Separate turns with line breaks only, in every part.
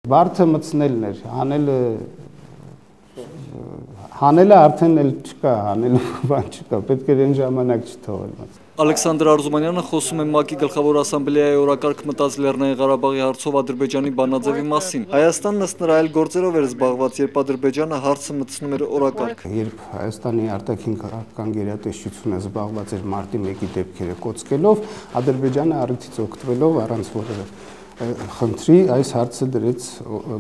Բարդը մտցնելն էր, հանելը արդեն էլ չկա, հանելու բան չկա, պետք էր այն ժամանակ չթողել։
Ալեքսանդր Արզումանյանը խոսում է ՄԱԿ-ի գլխավոր ասամբլեայի օրակարգ մտած Լեռնային Ղարաբաղի հարցով Ադրբեջանի բանաձևի մասին։ Հայաստանն ըստ նրա այլ գործերով էր զբաղված, երբ Ադրբեջանը հարցը մտցնում էր օրակարգ։
Երբ Հայաստանի արտաքին քաղաքական գերատեսչությունը զբաղված էր մարտի 1-ի դեպքերը կոծկելով, Ադրբեջանը առիթից օգտվելով առանց որևէ խնդրի այս հարցը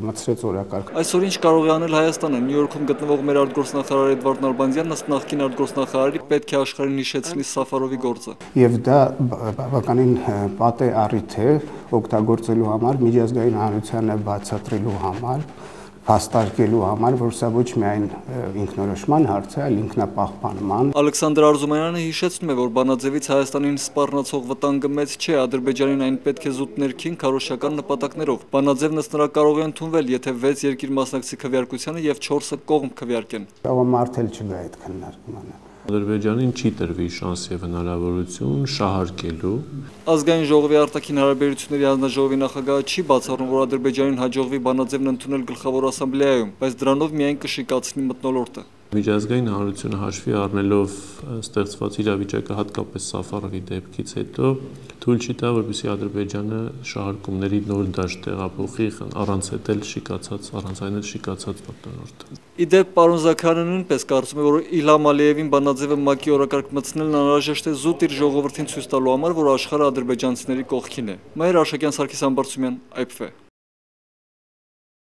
մտցրեց օրակարգ։
Այսօր ինչ կարող է անել Հայաստանը։ Նյու Յորքում գտնվող մեր արտգործնախարար Էդվարդ Նալբանդյանն ըստ նախկին արտգործնախարարի պետք է աշխարհին հիշեցնի Սաֆարովի գործը։
Եվ դա բավականին պատեհ առիթ է օգտագործելու համար, միջազգային հանրությանը բացատրելու համար, հաստարկելու համար, որ սա ոչ միայն ինքնորոշման հարց է, այլ ինքնապահպանման։
Ալեքսանդր Արզումանյանը հիշեցնում է, որ բանաձևից Հայաստանին սպառնացող վտանգը մեծ չէ, Ադրբեջանին այն պետք է զուտ ներքին քարոզչական նպատակներով։ Բանաձևն ըստ նրա կարող է ընդունվել, եթե 6 երկիր մասնակցի քվեարկությանը եւ 4-ը կողմ քվեարկեն։
Տաղամարդ էլ չգա այդ քննարկմանը։
Ադրբեջանին չի տրվի շանս եւ հնարավորություն շահարկելու։
Ազգային ժողովի արտաքին հարաբերությունների հանձնաժողովի նախագահը չի բացառում, որ Ադրբեջանին հաջողվի բանաձևն ընդունել գլխավոր ասամբլեայում, բայց դրանով միայն կշիկացնի մթնոլորտը։
Միջազգային հանրությունը հաշվի առնելով ստեղծված իրավիճակը հատկապես Սաֆարովի դեպքից հետո թույլ չի տա, որպեսզի Ադրբեջանը շահարկումների նոր դաշտ տեղափոխի առանց այն շիկացած մթնոլորտը։ Իդեպ
պարոն Զաքարյանը նույնպես կարծում է, որ Իլհամ Ալիևին բանաձևը ՄԱԿ-ի օրակարգ մտցնելն անհրաժեշտ է զուտ իր ժողովրդին ցույց տալու համար, որ աշխարհը ադրբեջանցիների կողքին է։ Մայր Արշակյան, Սարգիս Համբարձումյան, IPV